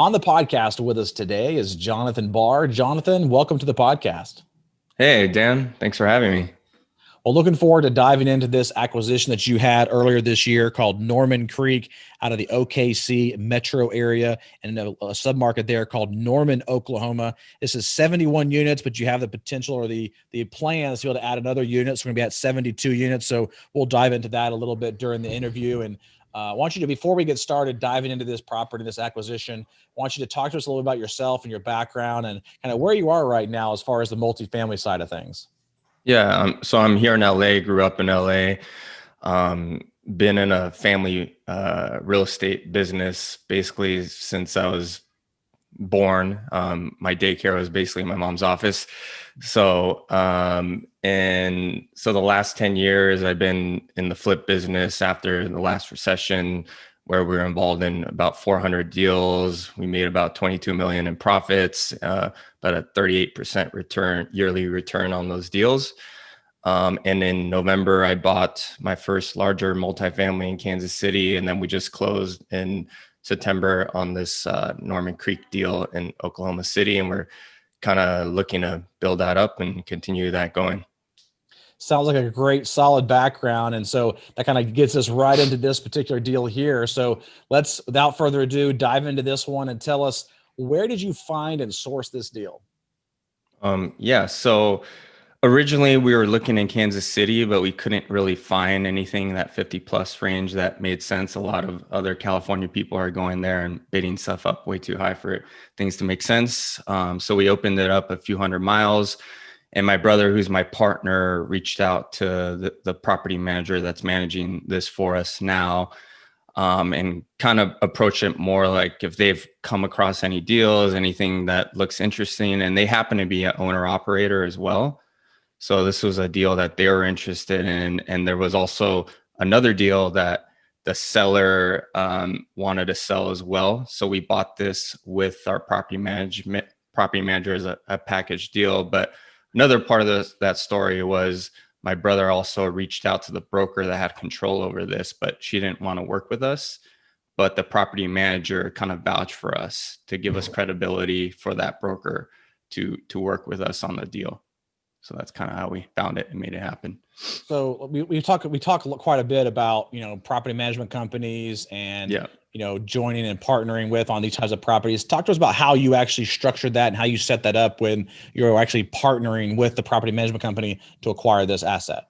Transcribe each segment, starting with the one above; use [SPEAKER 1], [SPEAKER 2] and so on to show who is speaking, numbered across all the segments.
[SPEAKER 1] On the podcast with us today is Jonathan Barr. Jonathan, welcome to the podcast.
[SPEAKER 2] Hey, Dan. Thanks for having me.
[SPEAKER 1] Well, looking forward to diving into this acquisition that you had earlier this year called Norman Creek out of the OKC metro area and a submarket there called Norman, Oklahoma. This is 71 units, but you have the potential or the plans to be able to add another unit. So we're going to be at 72 units. So we'll dive into that a little bit during the interview. And I want you to, before we get started diving into this property, this acquisition, I want you to talk to us a little about yourself and your background and kind of where you are right now as far as the multifamily side of things.
[SPEAKER 2] Yeah, so I'm here in LA, grew up in LA, been in a family real estate business basically since I was born. My daycare was basically my mom's office. So, and so the last 10 years I've been in the flip business after the last recession, where we were involved in about 400 deals. We made about 22 million in profits, about a 38% yearly return on those deals. And in November, I bought my first larger multifamily in Kansas City. And then we just closed in September on this Norman Creek deal in Oklahoma City. And we're kind of looking to build that up and continue that going.
[SPEAKER 1] Sounds like a great solid background. And so that kind of gets us right into this particular deal here. So let's, without further ado, dive into this one and tell us, where did you find and source this deal?
[SPEAKER 2] So originally we were looking in Kansas City, but we couldn't really find anything in that 50 plus range that made sense. A lot of other California people are going there and bidding stuff up way too high for things to make sense. So we opened it up a few hundred miles. And my brother, who's my partner, reached out to the property manager that's managing this for us now, and kind of approach it more like if they've come across any deals, anything that looks interesting. And they happen to be an owner operator as well. So this was a deal that they were interested in. And there was also another deal that the seller wanted to sell as well. So we bought this with our property manager as a package deal. But another part of that story was my brother also reached out to the broker that had control over this, but she didn't want to work with us. But the property manager kind of vouched for us to give us credibility for that broker to work with us on the deal. So that's kind of how we found it and made it happen.
[SPEAKER 1] So we talk quite a bit about, property management companies and, joining and partnering with on these types of properties. Talk to us about how you actually structured that and how you set that up when you're actually partnering with the property management company to acquire this asset.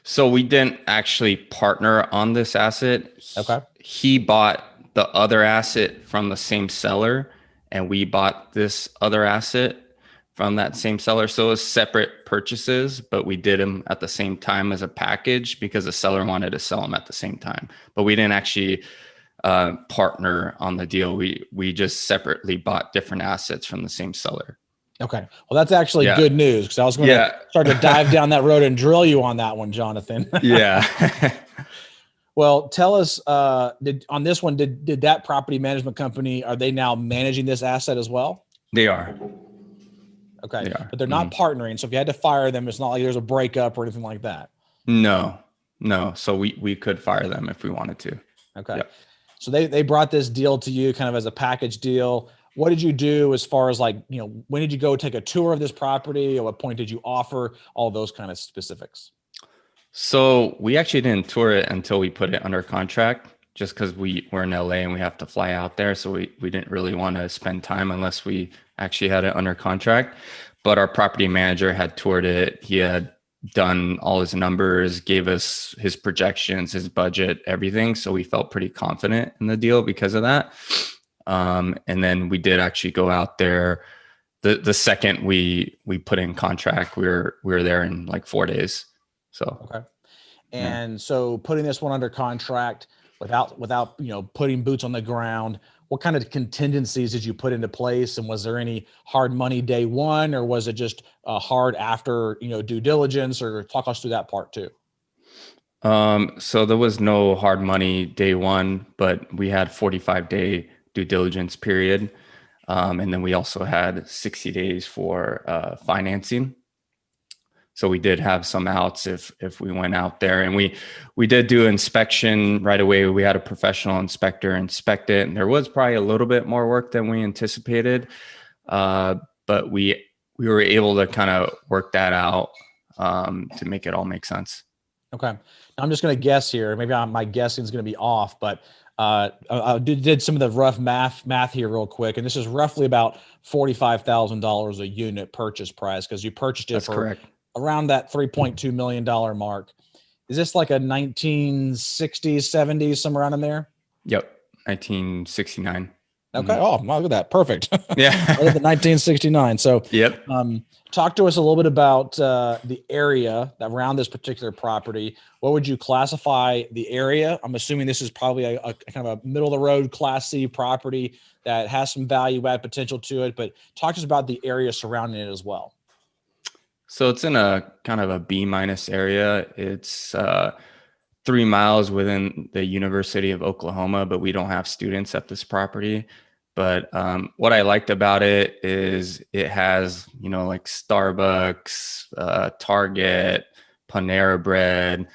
[SPEAKER 2] So we didn't actually partner on this asset.
[SPEAKER 1] Okay.
[SPEAKER 2] He bought the other asset from the same seller, and we bought this other asset from that same seller. So it was separate purchases, but we did them at the same time as a package because the seller wanted to sell them at the same time. But we didn't actually partner on the deal. We just separately bought different assets from the same seller.
[SPEAKER 1] Okay. Well, that's actually good news, because I was going to start to dive down that road and drill you on that one, Jonathan.
[SPEAKER 2] Yeah.
[SPEAKER 1] Well, tell us, on this one, did that property management company, are they now managing this asset as well?
[SPEAKER 2] They are.
[SPEAKER 1] Okay. But they're not partnering. So if you had to fire them, it's not like there's a breakup or anything like that.
[SPEAKER 2] No. So we could fire them if we wanted to.
[SPEAKER 1] Okay. Yep. So they brought this deal to you kind of as a package deal. What did you do as far as when did you go take a tour of this property? At what point did you offer? All those kind of specifics.
[SPEAKER 2] So we actually didn't tour it until we put it under contract, just because we're in LA and we have to fly out there. So we didn't really want to spend time unless we actually had it under contract. But our property manager had toured it. He had done all his numbers, gave us his projections, his budget, everything. So we felt pretty confident in the deal because of that. And then we did actually go out there. The second we put in contract, we were there in like 4 days. So
[SPEAKER 1] okay. And so putting this one under contract without putting boots on the ground, what kind of contingencies did you put into place? And was there any hard money day one, or was it just hard after, due diligence? Or talk us through that part too.
[SPEAKER 2] So there was no hard money day one, but we had 45-day due diligence period. And then we also had 60 days for financing. So we did have some outs if we went out there, and we did do inspection right away. We had a professional inspector inspect it, and there was probably a little bit more work than we anticipated, but we were able to kind of work that out to make it all make sense.
[SPEAKER 1] Okay. Now I'm just going to guess here. Maybe my guessing is going to be off, but I did some of the rough math here real quick. And this is roughly about $45,000 a unit purchase price, because you purchased it
[SPEAKER 2] That's
[SPEAKER 1] for
[SPEAKER 2] correct.
[SPEAKER 1] around that $3.2 million mark. Is this like a 1960s, 70s, somewhere around in there?
[SPEAKER 2] Yep. 1969.
[SPEAKER 1] Okay. Oh, look at that. Perfect.
[SPEAKER 2] Yeah.
[SPEAKER 1] I lived in 1969. So,
[SPEAKER 2] Yep.
[SPEAKER 1] talk to us a little bit about the area around this particular property. What would you classify the area? I'm assuming this is probably a kind of a middle of the road Class C property that has some value add potential to it, but talk to us about the area surrounding it as well.
[SPEAKER 2] So it's in a kind of a B- area. It's 3 miles within the University of Oklahoma, but we don't have students at this property. But what I liked about it is it has, like Starbucks, Target, Panera Bread,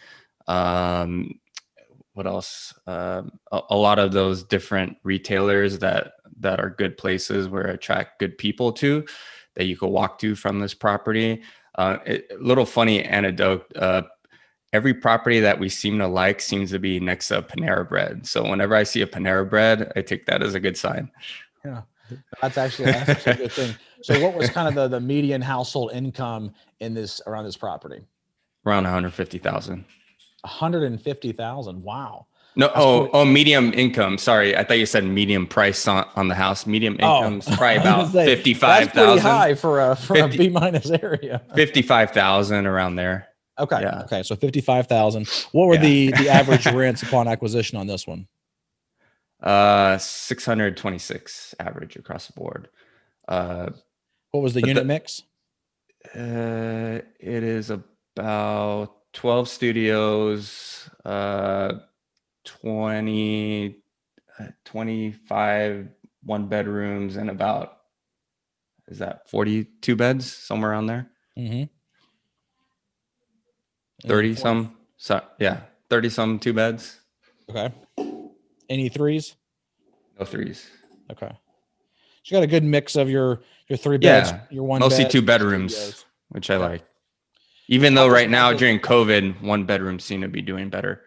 [SPEAKER 2] what else? A lot of those different retailers that are good places where attract good people to, that you could walk to from this property. Little funny anecdote. Every property that we seem to like seems to be next to Panera Bread. So whenever I see a Panera Bread, I take that as a good sign.
[SPEAKER 1] Yeah, that's actually a good thing. So what was kind of the median household income around this property?
[SPEAKER 2] Around 150,000.
[SPEAKER 1] 150,000. Wow.
[SPEAKER 2] No, medium income. Sorry, I thought you said medium price on the house. Medium income's probably about 55,000.
[SPEAKER 1] That's pretty high for a B- area.
[SPEAKER 2] 55,000 around there.
[SPEAKER 1] Okay.
[SPEAKER 2] Yeah.
[SPEAKER 1] Okay. So 55,000. What were the average rents upon acquisition on this one?
[SPEAKER 2] 626 average across the board.
[SPEAKER 1] What was the unit mix?
[SPEAKER 2] It is about 12 studios, 25 one bedrooms, and about, is that 42 beds, somewhere around there?
[SPEAKER 1] Mm-hmm.
[SPEAKER 2] 30 some. So yeah, 30 some 2 beds.
[SPEAKER 1] Okay. Any threes?
[SPEAKER 2] No threes.
[SPEAKER 1] Okay. So you got a good mix of your 3 beds, your 1
[SPEAKER 2] mostly
[SPEAKER 1] bed,
[SPEAKER 2] 2 bedrooms,
[SPEAKER 1] studios,
[SPEAKER 2] which I like. Even though right now during COVID, 1 bedroom seem to be doing better.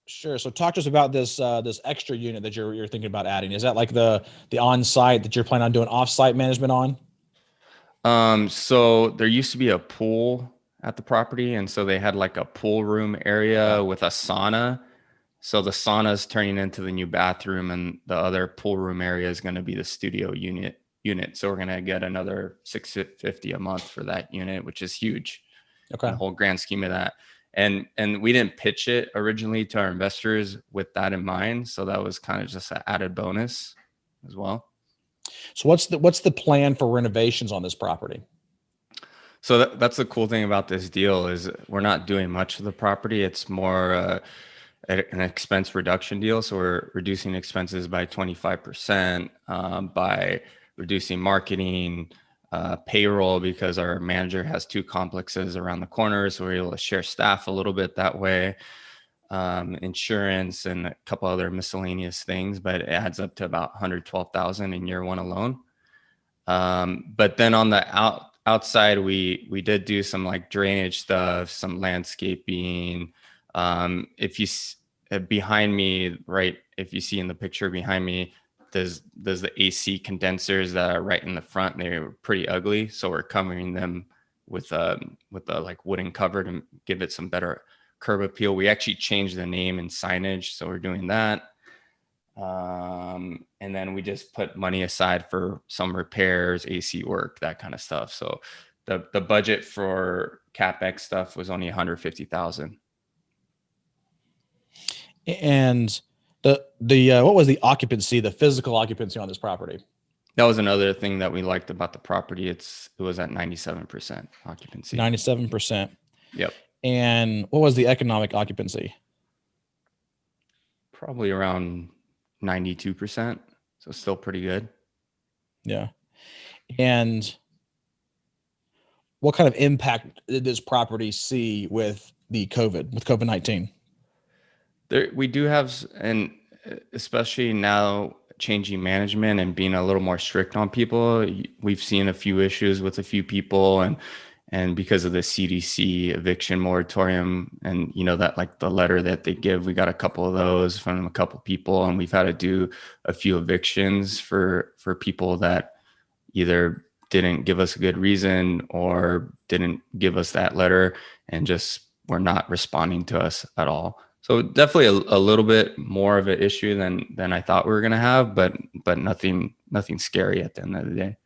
[SPEAKER 1] Sure. So talk to us about this extra unit that you're thinking about adding. Is that like the on-site that you're planning on doing off-site management on?
[SPEAKER 2] So there used to be a pool at the property, and so they had like a pool room area with a sauna. So the sauna is turning into the new bathroom, and the other pool room area is going to be the studio unit. So we're going to get another $650 a month for that unit, which is huge. Okay. The whole grand scheme of that. And we didn't pitch it originally to our investors with that in mind. So that was kind of just an added bonus as well.
[SPEAKER 1] So what's the plan for renovations on this property?
[SPEAKER 2] So that's the cool thing about this deal is we're not doing much of the property. It's more an expense reduction deal. So we're reducing expenses by 25% by reducing marketing, payroll, because our manager has 2 complexes around the corner. So we're able to share staff a little bit that way. Insurance and a couple other miscellaneous things, but it adds up to about 112,000 in year 1 alone. But then on the outside, we did do some like drainage stuff, some landscaping. If you behind me, right, if you see in the picture behind me, there's the AC condensers that are right in the front. They're pretty ugly, so we're covering them with a like wooden cover to give it some better curb appeal. We actually changed the name and signage, so we're doing that. And then we just put money aside for some repairs, AC work, that kind of stuff. So the budget for CapEx stuff was only 150,000.
[SPEAKER 1] And the what was the occupancy, the physical occupancy on this property?
[SPEAKER 2] That was another thing that we liked about the property. It was at 97% occupancy.
[SPEAKER 1] 97%.
[SPEAKER 2] Yep.
[SPEAKER 1] And what was the economic occupancy?
[SPEAKER 2] Probably around 92%. So still pretty good.
[SPEAKER 1] Yeah. And what kind of impact did this property see with COVID-19?
[SPEAKER 2] We do have, and especially now changing management and being a little more strict on people, we've seen a few issues with a few people, and because of the CDC eviction moratorium, and that, like, the letter that they give, we got a couple of those from a couple people, and we've had to do a few evictions for people that either didn't give us a good reason or didn't give us that letter and just were not responding to us at all. So definitely a little bit more of an issue than I thought we were going to have, but nothing scary at the end of the day.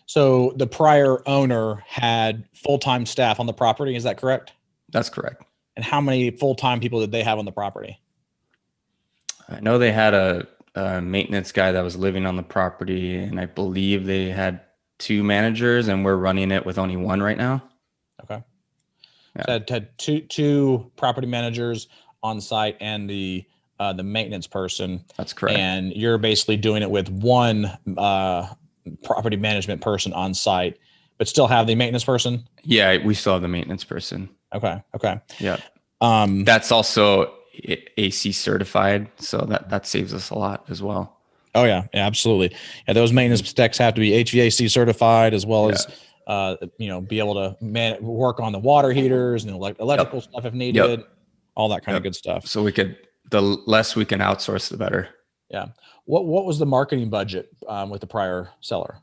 [SPEAKER 1] So the prior owner had full-time staff on the property. Is that correct?
[SPEAKER 2] That's correct.
[SPEAKER 1] And how many full-time people did they have on the property?
[SPEAKER 2] I know they had a maintenance guy that was living on the property, and I believe they had 2 managers, and we're running it with only 1 right now.
[SPEAKER 1] Okay.
[SPEAKER 2] Yeah.
[SPEAKER 1] So had two property managers on site and the maintenance person.
[SPEAKER 2] That's correct.
[SPEAKER 1] And you're basically doing it with 1 property management person on site, but still have the maintenance person?
[SPEAKER 2] Yeah, we still have the maintenance person.
[SPEAKER 1] Okay.
[SPEAKER 2] Yeah. That's also AC certified, so that saves us a lot as well.
[SPEAKER 1] Oh yeah, absolutely. Yeah, those maintenance techs have to be HVAC certified, as well as be able to work on the water heaters and electrical stuff if needed, all that kind of good stuff.
[SPEAKER 2] So the less we can outsource, the better.
[SPEAKER 1] Yeah. What was the marketing budget with the prior seller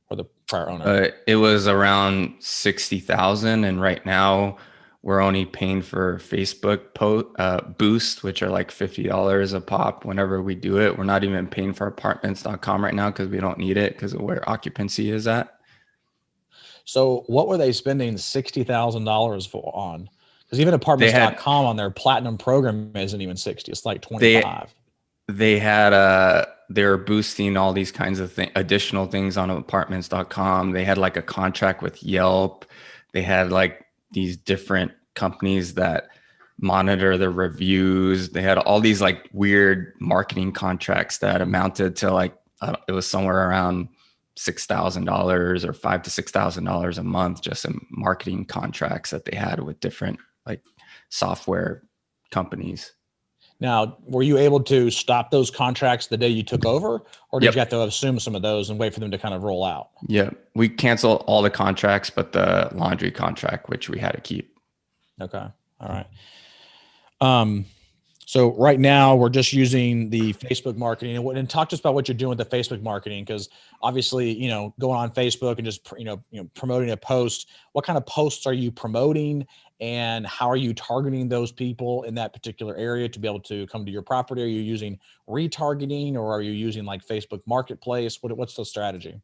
[SPEAKER 1] or the prior owner?
[SPEAKER 2] It was around 60,000, and right now we're only paying for Facebook boost, which are like $50 a pop whenever we do it. We're not even paying for apartments.com right now because we don't need it because of where occupancy is at.
[SPEAKER 1] So what were they spending $60,000 on? Because even apartments.com on their platinum program isn't even 60. It's like 25.
[SPEAKER 2] They were boosting all these kinds of additional things on apartments.com. They had like a contract with Yelp. They had like these different companies that monitor the reviews. They had all these like weird marketing contracts that amounted to like, it was somewhere around $6,000 or $5,000 to $6,000 a month, just in marketing contracts that they had with different like software companies.
[SPEAKER 1] Now, were you able to stop those contracts the day you took over, or did you have to assume some of those and wait for them to kind of roll out?
[SPEAKER 2] Yeah, we canceled all the contracts, but the laundry contract, which we had to keep.
[SPEAKER 1] Okay. All right. So right now we're just using the Facebook marketing, and talk to us about what you're doing with the Facebook marketing. Cause obviously, going on Facebook and just, promoting a post, what kind of posts are you promoting, and how are you targeting those people in that particular area to be able to come to your property? Are you using retargeting, or are you using like Facebook Marketplace? What's the strategy?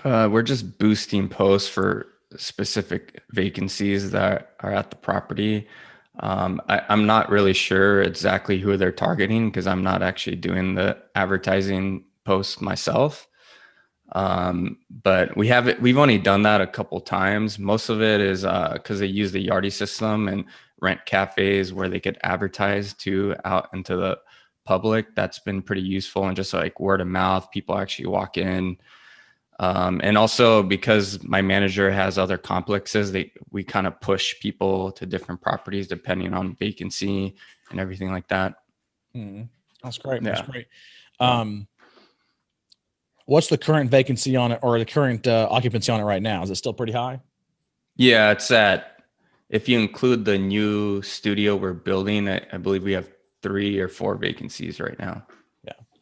[SPEAKER 2] We're just boosting posts for specific vacancies that are at the property. I'm not really sure exactly who they're targeting because I'm not actually doing the advertising posts myself. But we've only done that a couple times. Most of it is because they use the Yardi system and rent cafes where they could advertise out into the public. That's been pretty useful, and just like word of mouth, people actually walk in. And also because my manager has other complexes, we kind of push people to different properties depending on vacancy and everything like that.
[SPEAKER 1] That's great.
[SPEAKER 2] Yeah.
[SPEAKER 1] That's great. What's the current vacancy on it, or the current occupancy on it right now? Is it still pretty high?
[SPEAKER 2] Yeah, if you include the new studio we're building, I believe we have 3 or 4 vacancies right now.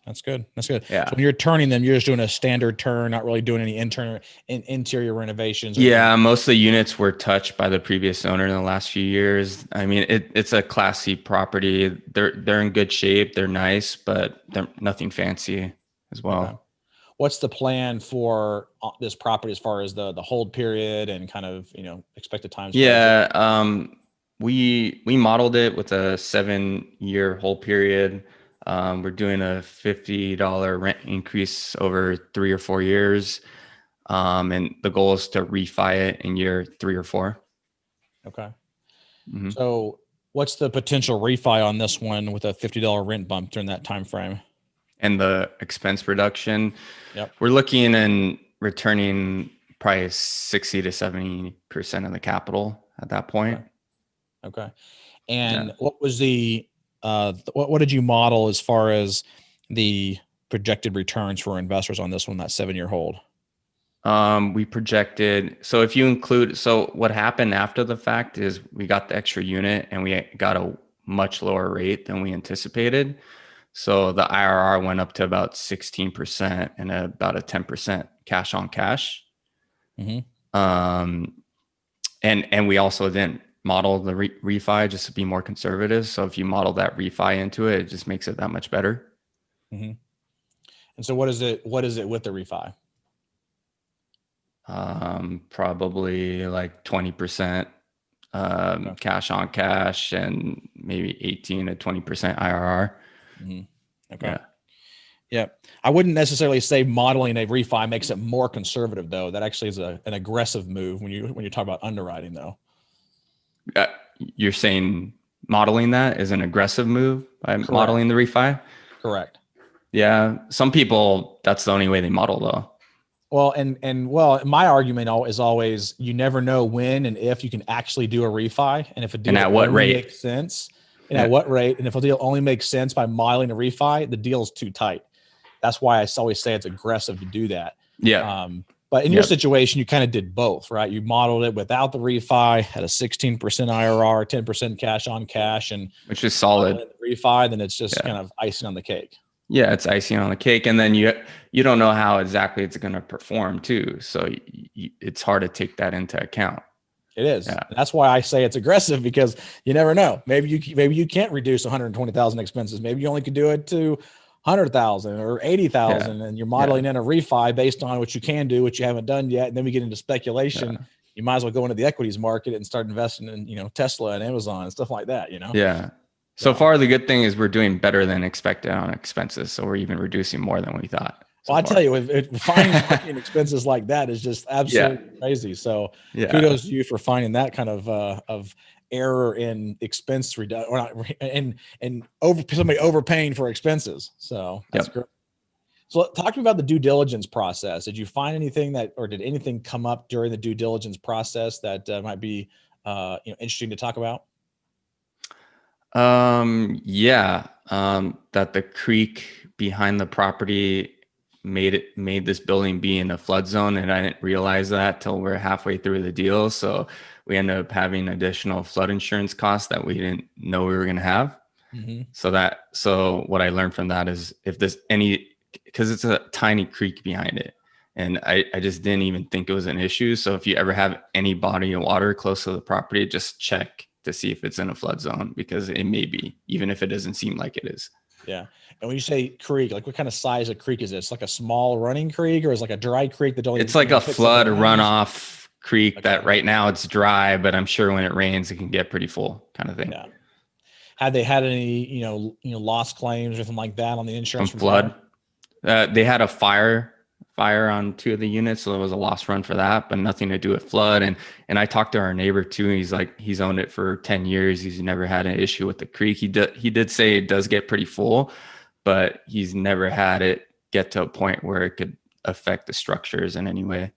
[SPEAKER 1] That's good. That's good.
[SPEAKER 2] Yeah.
[SPEAKER 1] So when you're turning them, you're just doing a standard turn, not really doing any interior renovations.
[SPEAKER 2] Yeah. Most of the units were touched by the previous owner in the last few years. I mean, it's a Class C property. They're in good shape. They're nice, but they're nothing fancy as well.
[SPEAKER 1] Okay. What's the plan for this property as far as the hold period and kind of, expected times?
[SPEAKER 2] Yeah. We modeled it with a 7-year hold period. We're doing a $50 rent increase over 3 or 4 years. And the goal is to refi it in year 3 or 4.
[SPEAKER 1] Okay.
[SPEAKER 2] Mm-hmm.
[SPEAKER 1] So what's the potential refi on this one with a $50 rent bump during that time frame?
[SPEAKER 2] And the expense reduction.
[SPEAKER 1] Yep.
[SPEAKER 2] We're looking and returning probably 60 to 70% of the capital at that point.
[SPEAKER 1] Okay. And what was what did you model as far as the projected returns for investors on this one, that 7-year hold?
[SPEAKER 2] We projected, so if you include, so what happened after the fact is we got the extra unit and we got a much lower rate than we anticipated. So the IRR went up to about 16% and about a 10% cash on cash. And we also didn't model the refi just to be more conservative. So if you model that refi into it, it just makes it that much better.
[SPEAKER 1] And so what is it with the refi?
[SPEAKER 2] Probably like 20% cash on cash and maybe 18 to 20% IRR.
[SPEAKER 1] Okay. Yeah. I wouldn't necessarily say modeling a refi makes it more conservative, though. That actually is an aggressive move when you talk about underwriting, though.
[SPEAKER 2] You're saying modeling that is an aggressive move by modeling the refi?
[SPEAKER 1] Correct.
[SPEAKER 2] Yeah. Some people, that's the only way they model, though.
[SPEAKER 1] Well, my argument is always, you never know when and if you can actually do a refi, and if a deal
[SPEAKER 2] and at what
[SPEAKER 1] only
[SPEAKER 2] rate
[SPEAKER 1] makes sense, and at what rate, and if a deal only makes sense by modeling a refi, the deal is too tight. That's why I always say it's aggressive to do that.
[SPEAKER 2] Yeah.
[SPEAKER 1] But in your situation, you kind of did both, right? You modeled it without the refi, had a 16% IRR, 10% cash on cash, and
[SPEAKER 2] which is solid.
[SPEAKER 1] The refi, then it's just kind of icing on the cake.
[SPEAKER 2] Yeah, it's icing on the cake, and then you don't know how exactly it's going to perform too, so it's hard to take that into account.
[SPEAKER 1] It is. Yeah. That's why I say it's aggressive, because you never know. Maybe you can't reduce 120,000 expenses. Maybe you only could do it to 100,000 or 80,000, and you're modeling in a refi based on what you can do, what you haven't done yet, and then we get into speculation. You might as well go into the equities market and start investing in Tesla and Amazon and stuff like that.
[SPEAKER 2] Yeah. So far, the good thing is we're doing better than expected on expenses. So we're even reducing more than we thought.
[SPEAKER 1] Well, I tell you, if finding expenses like that is just absolutely crazy. So kudos to you for finding that kind of error in expense reduction, or not, and somebody overpaying for expenses. So that's great. So talk to me about the due diligence process. Did you find anything or did anything come up during the due diligence process that might be interesting to talk about?
[SPEAKER 2] That the creek behind the property made this building be in a flood zone, and I didn't realize that till we're halfway through the deal. So we ended up having additional flood insurance costs that we didn't know we were going to have. So what I learned from that is, if there's because it's a tiny creek behind it, and I just didn't even think it was an issue. So if you ever have any body of water close to the property, just check to see if it's in a flood zone, because it may be, even if it doesn't seem like it is.
[SPEAKER 1] Yeah. And when you say creek, like what kind of size of creek is it? It's like a small running creek, or is it like a dry creek that
[SPEAKER 2] it's like a flood runoff creek that right now it's dry, but I'm sure when it rains, it can get pretty full, kind of thing.
[SPEAKER 1] Yeah. Had they had any, loss claims or anything like that on the insurance
[SPEAKER 2] from flood? They had a fire on 2 of the units, so there was a loss run for that, but nothing to do with flood. And I talked to our neighbor too. He's like, he's owned it for 10 years. He's never had an issue with the creek. He did say it does get pretty full, but he's never had it get to a point where it could affect the structures in any way.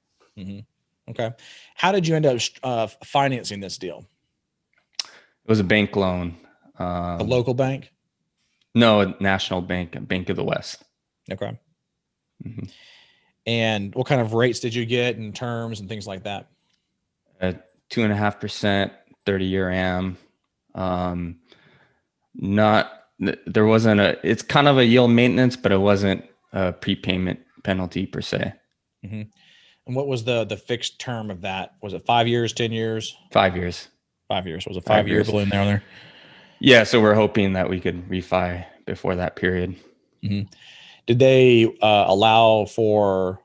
[SPEAKER 1] Okay. How did you end up financing this deal?
[SPEAKER 2] It was a bank loan.
[SPEAKER 1] A local bank?
[SPEAKER 2] No, a national bank, a Bank of the West.
[SPEAKER 1] Okay. And what kind of rates did you get in terms and things like that?
[SPEAKER 2] 2.5%, 30-year AM. There wasn't it's kind of a yield maintenance, but it wasn't a prepayment penalty per se.
[SPEAKER 1] And what was the fixed term of that? Was it 5 years, 10 years?
[SPEAKER 2] 5 years.
[SPEAKER 1] 5 years. Was a 5-year balloon there?
[SPEAKER 2] Yeah. So we're hoping that we could refi before that period.
[SPEAKER 1] Did they allow for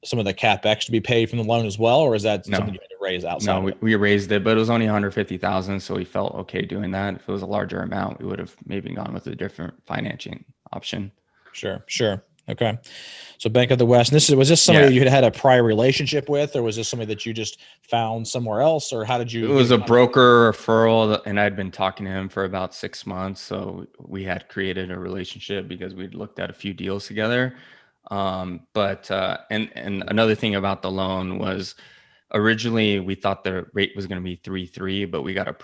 [SPEAKER 1] some of the CapEx to be paid from the loan as well, or is that something you had to raise outside?
[SPEAKER 2] No, we raised it, but it was only $150,000, so we felt okay doing that. If it was a larger amount, we would have maybe gone with a different financing option.
[SPEAKER 1] Sure. Okay. So Bank of the West. And was this somebody you had a prior relationship with, or was this somebody that you just found somewhere else, or how did you?
[SPEAKER 2] It was a broker referral, and I'd been talking to him for about 6 months. So we had created a relationship because we'd looked at a few deals together. And another thing about the loan was Originally, we thought the rate was going to be 3.3, but we got a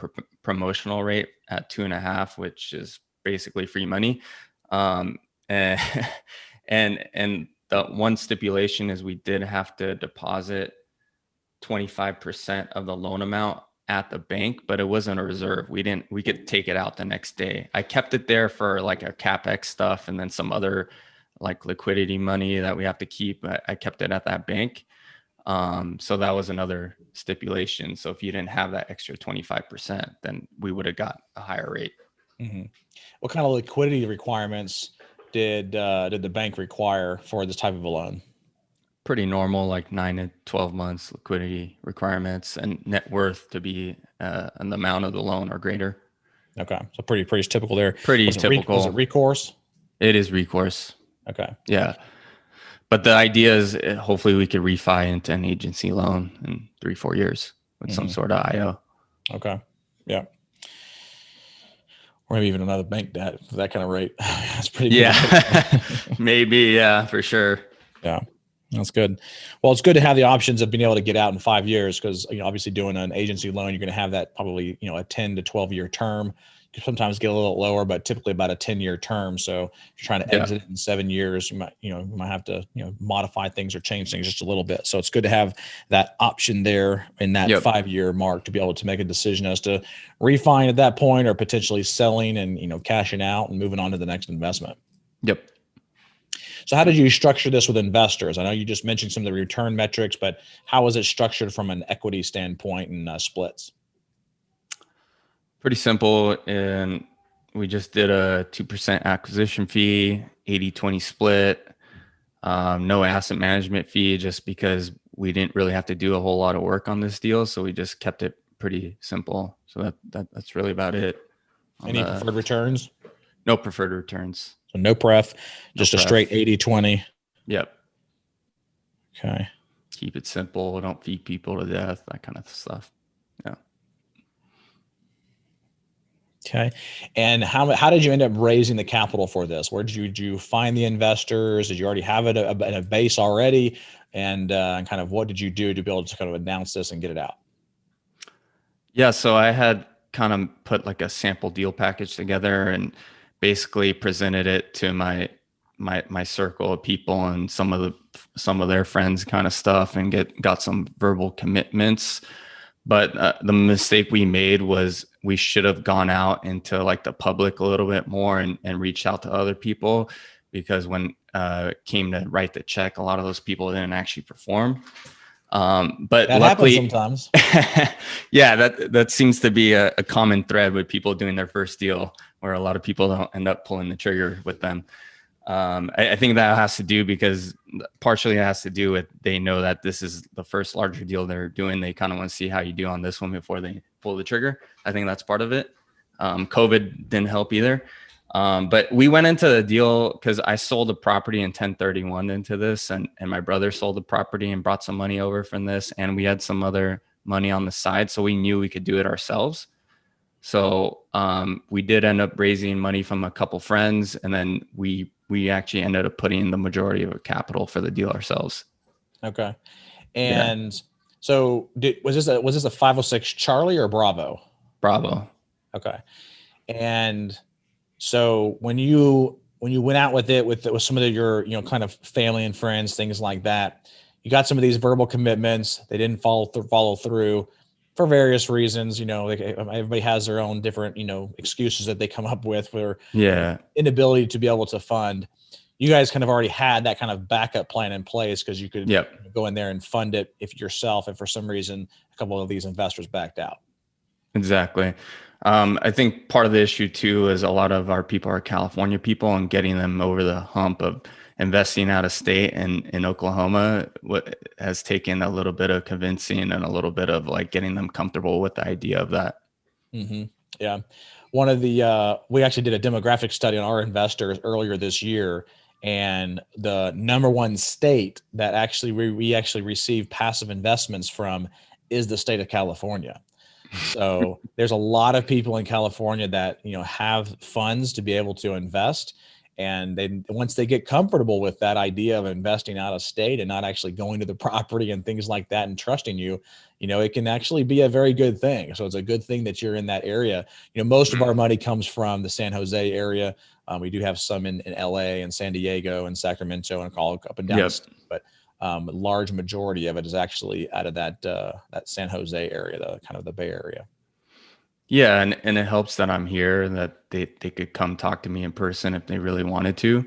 [SPEAKER 2] promotional rate at 2.5, which is basically free money. Um, and, and the one stipulation is we did have to deposit 25% of the loan amount at the bank, but it wasn't a reserve. We could take it out the next day. I kept it there for like our CapEx stuff and then some other like liquidity money that we have to keep. I kept it at that bank. So that was another stipulation. So if you didn't have that extra 25%, then we would have got a higher rate.
[SPEAKER 1] Mm-hmm. What kind of liquidity requirements did the bank require for this type of a loan?
[SPEAKER 2] Pretty normal, like 9 to 12 months liquidity requirements, and net worth to be an amount of the loan or greater.
[SPEAKER 1] Okay, so pretty typical there.
[SPEAKER 2] Pretty
[SPEAKER 1] Was
[SPEAKER 2] typical.
[SPEAKER 1] Was it recourse?
[SPEAKER 2] It is recourse.
[SPEAKER 1] Okay.
[SPEAKER 2] Yeah. But the idea is hopefully we could refi into an agency loan in 3-4 years with some sort of IO.
[SPEAKER 1] Okay. Yeah. Or maybe even another bank debt for that kind of rate. That's pretty good.
[SPEAKER 2] Yeah. Maybe. Yeah, for sure.
[SPEAKER 1] Yeah. That's good. Well, it's good to have the options of being able to get out in 5 years because, obviously doing an agency loan, you're going to have that probably, a 10 to 12 year term. You can sometimes get a little lower, but typically about a 10-year term. So if you're trying to exit it in 7 years, you might have to, modify things or change things just a little bit. So it's good to have that option there in that 5-year mark to be able to make a decision as to refi at that point or potentially selling and, cashing out and moving on to the next investment.
[SPEAKER 2] Yep.
[SPEAKER 1] So how did you structure this with investors? I know you just mentioned some of the return metrics, but how was it structured from an equity standpoint and splits?
[SPEAKER 2] Pretty simple. And we just did a 2% acquisition fee, 80-20 split, no asset management fee, just because we didn't really have to do a whole lot of work on this deal. So we just kept it pretty simple. So that's really about it.
[SPEAKER 1] Any preferred returns?
[SPEAKER 2] No preferred returns.
[SPEAKER 1] So no pref, just a straight 80-20.
[SPEAKER 2] Yep.
[SPEAKER 1] Okay.
[SPEAKER 2] Keep it simple. Don't feed people to death, that kind of stuff. Yeah.
[SPEAKER 1] Okay. And how did you end up raising the capital for this? Where did you find the investors? Did you already have it in a base already? And kind of what did you do to be able to kind of announce this and get it out?
[SPEAKER 2] Yeah. So I had kind of put like a sample deal package together and basically presented it to my circle of people and some of their friends kind of stuff and got some verbal commitments. But the mistake we made was we should have gone out into like the public a little bit more and reached out to other people, because when it came to write the check, a lot of those people didn't actually perform. But
[SPEAKER 1] that
[SPEAKER 2] luckily,
[SPEAKER 1] happens sometimes.
[SPEAKER 2] Yeah, that seems to be a common thread with people doing their first deal, where a lot of people don't end up pulling the trigger with them. I think that has to do because partially it has to do with they know that this is the first larger deal they're doing. They kind of want to see how you do on this one before they pull the trigger. I think that's part of it. COVID didn't help either. But we went into the deal because I sold a property in 1031 into this, and my brother sold the property and brought some money over from this, and we had some other money on the side, so we knew we could do it ourselves. So we did end up raising money from a couple friends, and then we actually ended up putting the majority of our capital for the deal ourselves.
[SPEAKER 1] Okay. And so was this a 506 Charlie or Bravo?
[SPEAKER 2] Bravo.
[SPEAKER 1] Okay. And so when you went out with it with some of your kind of family and friends, things like that, you got some of these verbal commitments. They didn't follow through for various reasons. Everybody has their own different excuses that they come up with for inability to be able to fund. You guys kind of already had that kind of backup plan in place because you could go in there and fund it if for some reason a couple of these investors backed out.
[SPEAKER 2] Exactly. I think part of the issue too is a lot of our people are California people, and getting them over the hump of investing out of state and in Oklahoma has taken a little bit of convincing and a little bit of like getting them comfortable with the idea of that.
[SPEAKER 1] Mm-hmm. Yeah. One of the, we actually did a demographic study on our investors earlier this year, and the number one state that actually we actually receive passive investments from is the state of California. So there's a lot of people in California that, have funds to be able to invest. And then once they get comfortable with that idea of investing out of state and not actually going to the property and things like that and trusting you, it can actually be a very good thing. So it's a good thing that you're in that area. Most of our money comes from the San Jose area. We do have some in LA and San Diego and Sacramento and all up and down the state, but a large majority of it is actually out of that San Jose area, the kind of the Bay Area.
[SPEAKER 2] Yeah, and it helps that I'm here, that they could come talk to me in person if they really wanted to.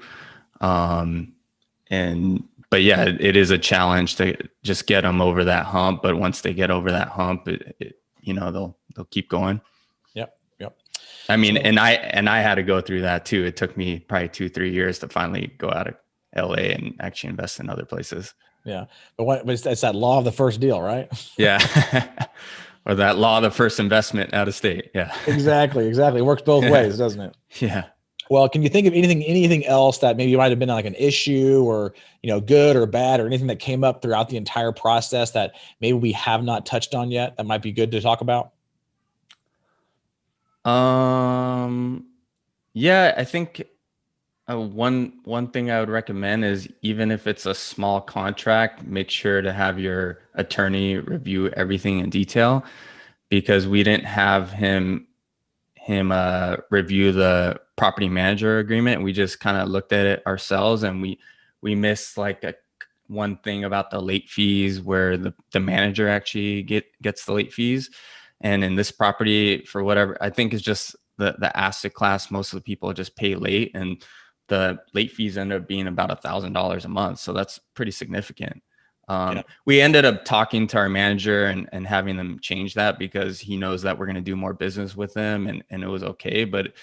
[SPEAKER 2] But yeah, it is a challenge to just get them over that hump. But once they get over that hump, they'll keep going.
[SPEAKER 1] Yep.
[SPEAKER 2] I mean, and I had to go through that too. It took me probably 2-3 years to finally go out of LA and actually invest in other places.
[SPEAKER 1] Yeah, but it's that law of the first deal, right?
[SPEAKER 2] Yeah. Or that law of the first investment out of state. Yeah.
[SPEAKER 1] Exactly. It works both ways, doesn't it?
[SPEAKER 2] Yeah.
[SPEAKER 1] Well, can you think of anything else that maybe might have been like an issue or, good or bad, or anything that came up throughout the entire process that maybe we have not touched on yet that might be good to talk about?
[SPEAKER 2] Yeah, I think one thing I would recommend is, even if it's a small contract, make sure to have your attorney review everything in detail, because we didn't have him review the property manager agreement. We just kind of looked at it ourselves, and we missed like one thing about the late fees, where the manager actually gets the late fees. And in this property, for whatever, I think it's just the asset class, most of the people just pay late, and the late fees end up being about $1,000 a month. So that's pretty significant. We ended up talking to our manager and having them change that, because he knows that we're going to do more business with them, and it was okay. But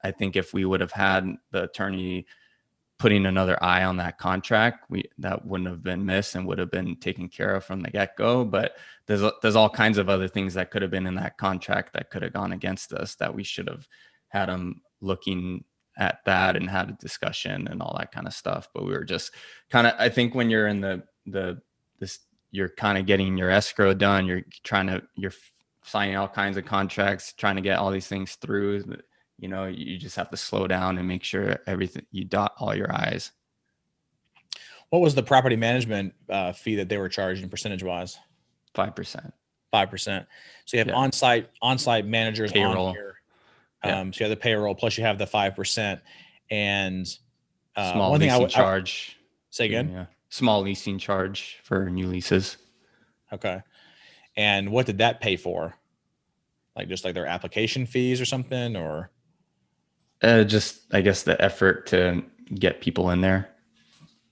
[SPEAKER 2] I think if we would have had the attorney putting another eye on that contract, that wouldn't have been missed and would have been taken care of from the get-go. But there's all kinds of other things that could have been in that contract that could have gone against us, that we should have had them looking at that and had a discussion and all that kind of stuff. But we were just kind of, I think when you're in you're kind of getting your escrow done, you're signing all kinds of contracts, trying to get all these things through. You just have to slow down and make sure you dot all your I's.
[SPEAKER 1] What was the property management fee that they were charging percentage wise?
[SPEAKER 2] 5%.
[SPEAKER 1] 5%. So you have on-site managers
[SPEAKER 2] payroll
[SPEAKER 1] on here. So you have the payroll, plus you have the 5%, and
[SPEAKER 2] small leasing charge.
[SPEAKER 1] Say again.
[SPEAKER 2] Yeah. Small leasing charge for new leases.
[SPEAKER 1] Okay. And what did that pay for? Just like their application fees or something, or?
[SPEAKER 2] Just, I guess, the effort to get people in there.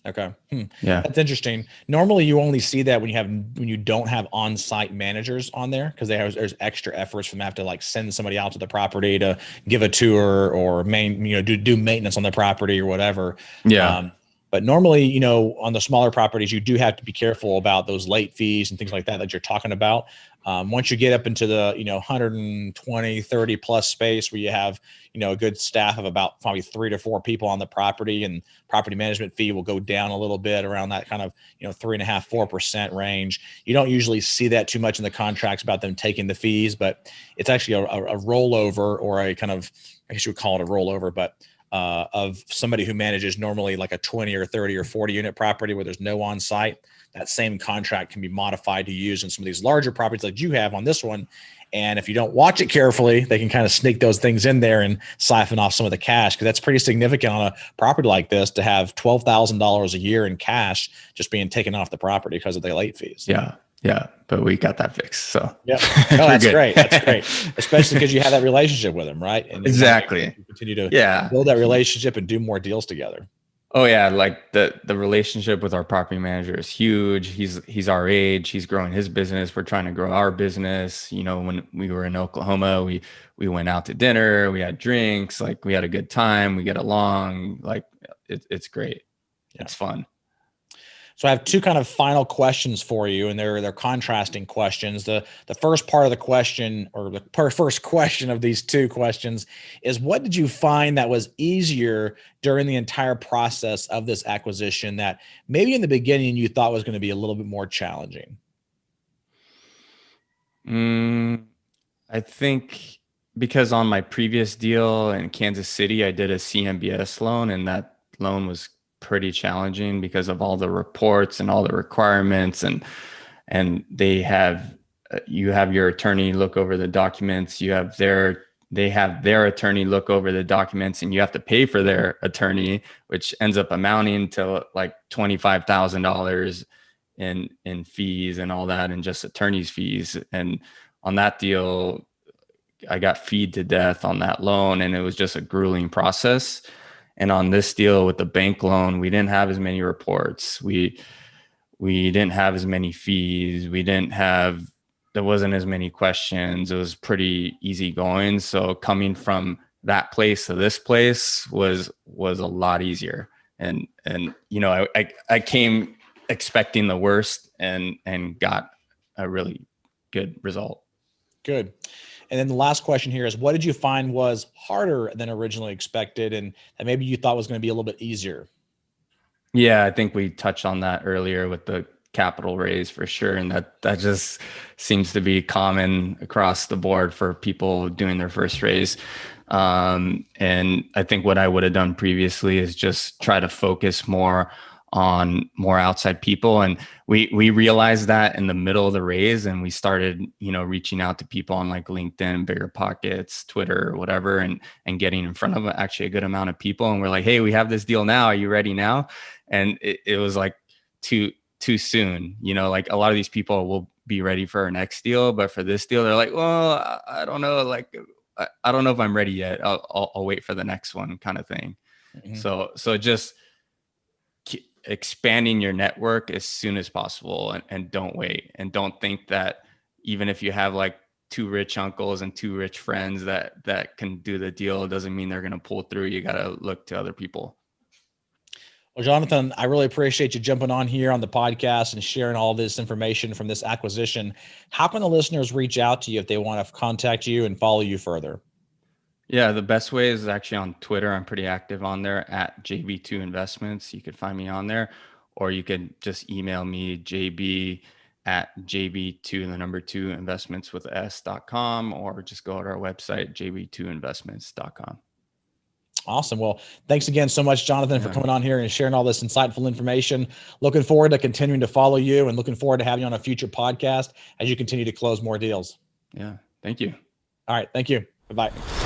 [SPEAKER 1] Okay.
[SPEAKER 2] Yeah.
[SPEAKER 1] That's interesting. Normally you only see that when you don't have on-site managers on there, because there's extra efforts from them to like send somebody out to the property to give a tour or do maintenance on the property or whatever.
[SPEAKER 2] Yeah.
[SPEAKER 1] But normally, on the smaller properties, you do have to be careful about those late fees and things like that you're talking about. Once you get up into the, 120, 30 plus space, where you have, a good staff of about probably 3 to 4 people on the property, and property management fee will go down a little bit around that kind of, 3.5%, 4% range. You don't usually see that too much in the contracts about them taking the fees, but it's actually a rollover, or a kind of, I guess you would call it a rollover, but of somebody who manages normally like a 20 or 30 or 40 unit property where there's no on site. That same contract can be modified to use in some of these larger properties like you have on this one. And if you don't watch it carefully, they can kind of sneak those things in there and siphon off some of the cash, because that's pretty significant on a property like this to have $12,000 a year in cash just being taken off the property because of the late fees.
[SPEAKER 2] Yeah. Yeah. But we got that fixed. So
[SPEAKER 1] yeah. Oh, that's great. That's great. Especially because you have that relationship with them, right? And
[SPEAKER 2] exactly.
[SPEAKER 1] Continue to build that relationship and do more deals together.
[SPEAKER 2] Oh yeah, like the relationship with our property manager is huge. He's our age. He's growing his business. We're trying to grow our business. When we were in Oklahoma, we went out to dinner. We had drinks. Like, we had a good time. We get along. Like, it's great. Yeah. It's fun.
[SPEAKER 1] So I have 2 kind of final questions for you, and they're contrasting questions. The first part of the question, or the first question of these 2 questions, is what did you find that was easier during the entire process of this acquisition that maybe in the beginning you thought was going to be a little bit more challenging?
[SPEAKER 2] I think because on my previous deal in Kansas City, I did a CMBS loan, and that loan was pretty challenging because of all the reports and all the requirements, and you have your attorney look over the documents, they have their attorney look over the documents, and you have to pay for their attorney, which ends up amounting to like $25,000 in fees and all that, and just attorney's fees. And on that deal, I got feed to death on that loan, and it was just a grueling process. And on this deal with the bank loan, we didn't have as many reports. We didn't have as many fees. There wasn't as many questions. It was pretty easy going. So coming from that place to this place was a lot easier. And I came expecting the worst and got a really good result.
[SPEAKER 1] Good. And then the last question here is, what did you find was harder than originally expected, and that maybe you thought was going to be a little bit easier?
[SPEAKER 2] Yeah, I think we touched on that earlier with the capital raise for sure. And that just seems to be common across the board for people doing their first raise. And I think what I would have done previously is just try to focus more on more outside people. And we realized that in the middle of the raise, and we started, reaching out to people on like LinkedIn, Bigger Pockets, Twitter, whatever, and getting in front of actually a good amount of people. And we're like, hey, we have this deal now. Are you ready now? And it was like too soon. Like a lot of these people will be ready for our next deal, but for this deal, they're like, well, I don't know. Like, I don't know if I'm ready yet. I'll wait for the next one, kind of thing. Mm-hmm. So just expanding your network as soon as possible, and don't wait, and don't think that even if you have like 2 rich uncles and 2 rich friends that can do the deal, it doesn't mean they're going to pull through. You got to look to other people.
[SPEAKER 1] Well, Jonathan, I really appreciate you jumping on here on the podcast and sharing all this information from this acquisition. How can the listeners reach out to you if they want to contact you and follow you further?
[SPEAKER 2] Yeah, the best way is actually on Twitter. I'm pretty active on there at JB2 Investments. You could find me on there, or you could just email me, JB at JB2 and the number 2 investments with S.com, or just go to our website, JB2investments.com.
[SPEAKER 1] Awesome. Well, thanks again so much, Jonathan, for coming on here and sharing all this insightful information. Looking forward to continuing to follow you, and looking forward to having you on a future podcast as you continue to close more deals.
[SPEAKER 2] Yeah. Thank you.
[SPEAKER 1] All right. Thank you. Bye-bye.